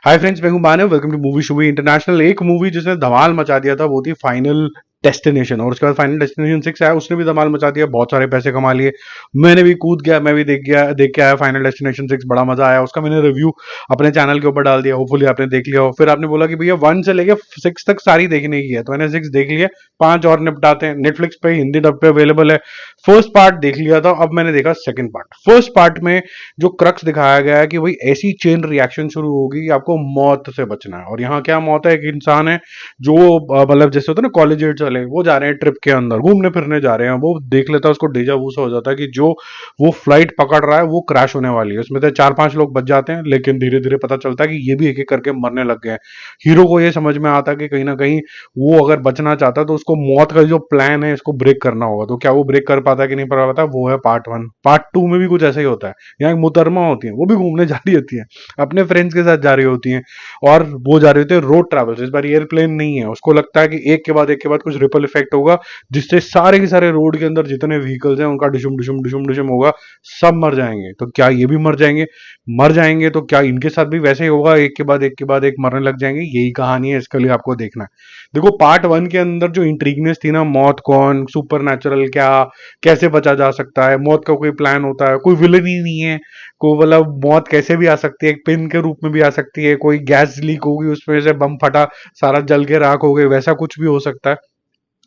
हाय friends, मैं हूं Manav. Welcome to movie shoovy international. एक मूवी जिसने धमाल मचा दिया था वो थी फाइनल डेस्टिनेशन, और उसके बाद फाइनल डेस्टिनेशन 6 आया, उसने भी धमाल मचा दिया, बहुत सारे पैसे कमा लिए। मैंने भी कूद गया, मैं भी देख के आया फाइनल डेस्टिनेशन 6, बड़ा मजा आया। उसका मैंने रिव्यू अपने चैनल के ऊपर डाल दिया, होपफुली आपने देख लिया हो। फिर आपने बोला कि भैया 1 से लेके 6 तक सारी देखने की है, तो मैंने 6 देख लिया। 5 और निपटाते हैं। नेटफ्लिक्स पे हिंदी डब पे अवेलेबल है। फर्स्ट पार्ट देख लिया था, अब मैंने देखा सेकंड पार्ट। फर्स्ट पार्ट में जो क्रक्स दिखाया गया है कि भाई ऐसी चेन रिएक्शन शुरू होगी कि आपको मौत से बचना है। और यहाँ क्या मौत है, एक इंसान है जो मतलब जैसे होता है ना कॉलेज एज वाले, वो जा रहे हैं ट्रिप के अंदर, घूमने फिरने जा रहे हैं। वो देख लेता है, उसको डेजा वू सा हो जाता है कि जो वो फ्लाइट पकड़ रहा है वो क्रैश होने वाली है। उसमें से 4-5 लोग बच जाते हैं, लेकिन धीरे धीरे पता चलता है कि ये भी एक एक करके मरने लग गए हैं। हीरो को ये समझ में आता है कि कहीं ना कहीं वो अगर बचना चाहता है तो उसको मौत का जो प्लान है इसको ब्रेक करना होगा। तो क्या वो ब्रेक कर पाता है कि नहीं कर पाता, वो है पार्ट 1। पार्ट 2 में भी कुछ ऐसा ही होता है। यहाँ एक मुहतरमा होती है, वो भी घूमने जा रही होती है, अपने फ्रेंड्स के साथ जा रही होती हैं, और वो जा रहे होते हैं रोड ट्रैवल। इस बार एयरप्लेन नहीं है। उसको लगता है कि एक के बाद कुछ रिपल इफेक्ट होगा, जिससे सारे के सारे रोड के अंदर जितने व्हीकल्स हैं उनका डिशुम डिशुम डिशुम डिशुम होगा, सब मर जाएंगे। तो क्या ये भी मर जाएंगे? मर जाएंगे तो क्या इनके साथ भी वैसे ही होगा, एक के बाद एक मरने लग जाएंगे? यही कहानी है, इसके लिए आपको देखना है। देखो, पार्ट 1 के अंदर जो इंट्रीगनेस थी ना, मौत कौन, सुपर नेचुरल क्या, कैसे बचा जा सकता है, मौत का कोई प्लान होता है, कोई विलन ही नहीं है, को मतलब मौत कैसे भी आ सकती है, एक पिन के रूप में भी आ सकती है, कोई गैस लीक होगी उसमें से बम फटा, सारा जल के राख हो गए, वैसा कुछ भी हो सकता है।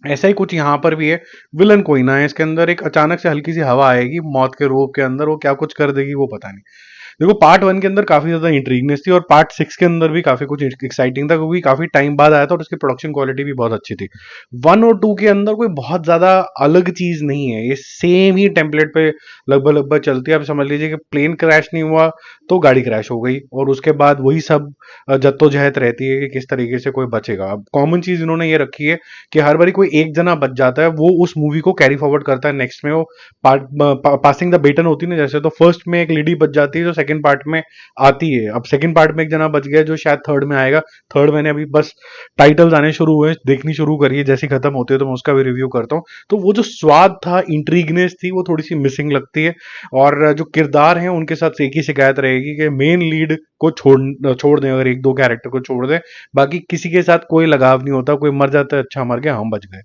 ऐसा ही कुछ यहाँ पर भी है। विलन कोई ना है इसके अंदर, एक अचानक से हल्की सी हवा आएगी मौत के रूप के अंदर, वो क्या कुछ कर देगी वो पता नहीं। देखो, पार्ट 1 के अंदर काफी ज्यादा इंट्रीगनेस थी, और पार्ट 6 के अंदर भी काफी कुछ एक्साइटिंग था, क्योंकि काफी टाइम बाद आया था और उसकी प्रोडक्शन क्वालिटी भी बहुत अच्छी थी। 1 और 2 के अंदर कोई बहुत ज्यादा अलग चीज नहीं है, ये सेम ही टेम्पलेट पे लगभग लगभग चलती है। आप समझ लीजिए कि प्लेन क्रैश नहीं हुआ तो गाड़ी क्रैश हो गई, और उसके बाद वही सब जद्दोजहद रहती है कि किस तरीके से कोई बचेगा। अब कॉमन चीज इन्होंने ये रखी है कि हर बारी कोई एक जना बच जाता है, वो उस मूवी को कैरी फॉरवर्ड करता है नेक्स्ट में। वो पासिंग द बेटन होती है ना, जैसे तो फर्स्ट में एक लेडी बच जाती है जो सेकंड पार्ट में आती है। अब सेकंड पार्ट में एक जना बच गया जो शायद थर्ड में आएगा। थर्ड मैंने अभी बस टाइटल्स आने शुरू हुए, देखनी शुरू करी है, जैसी खत्म होती है तो मैं उसका भी रिव्यू करता हूँ। तो वो जो स्वाद था, इंट्रीगनेस थी, वो थोड़ी सी मिसिंग लगती है। और जो किरदार हैं उनके साथ एक ही शिकायत रहेगी कि मेन लीड को छोड़ दें, अगर एक दो कैरेक्टर को छोड़ दें, बाकी किसी के साथ कोई लगाव नहीं होता। कोई मर जाता है, अच्छा मर गया, हम बच गए,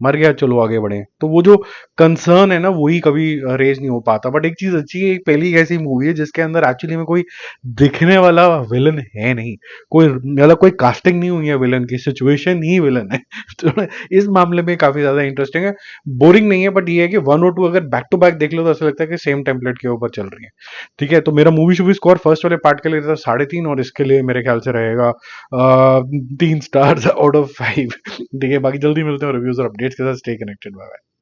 मर गया, चलो आगे बढ़े। तो वो जो कंसर्न है ना, वही कभी रेज नहीं हो पाता। बट एक चीज अच्छी है, पहली एक ऐसी मूवी है जिसके अंदर एक्चुअली में कोई दिखने वाला विलन है नहीं, कोई मतलब कोई कास्टिंग नहीं हुई है विलन की, सिचुएशन ही विलन है। तो इस मामले में काफी ज्यादा इंटरेस्टिंग है, बोरिंग नहीं है। बट ये है कि 1 और 2 अगर बैक टू बैक देख लो तो ऐसा लगता है कि सेम टेम्पलेट के ऊपर चल रही है। ठीक है, तो मेरा मूवी शूवी स्कोर फर्स्ट वाले पार्ट के लिए था 3.5, और इसके लिए मेरे ख्याल से रहेगा 3 स्टार्स आउट ऑफ 5। ठीक है, बाकी जल्दी मिलते हैं रिव्यूज और अपडेट्स के साथ। Stay connected, bye bye.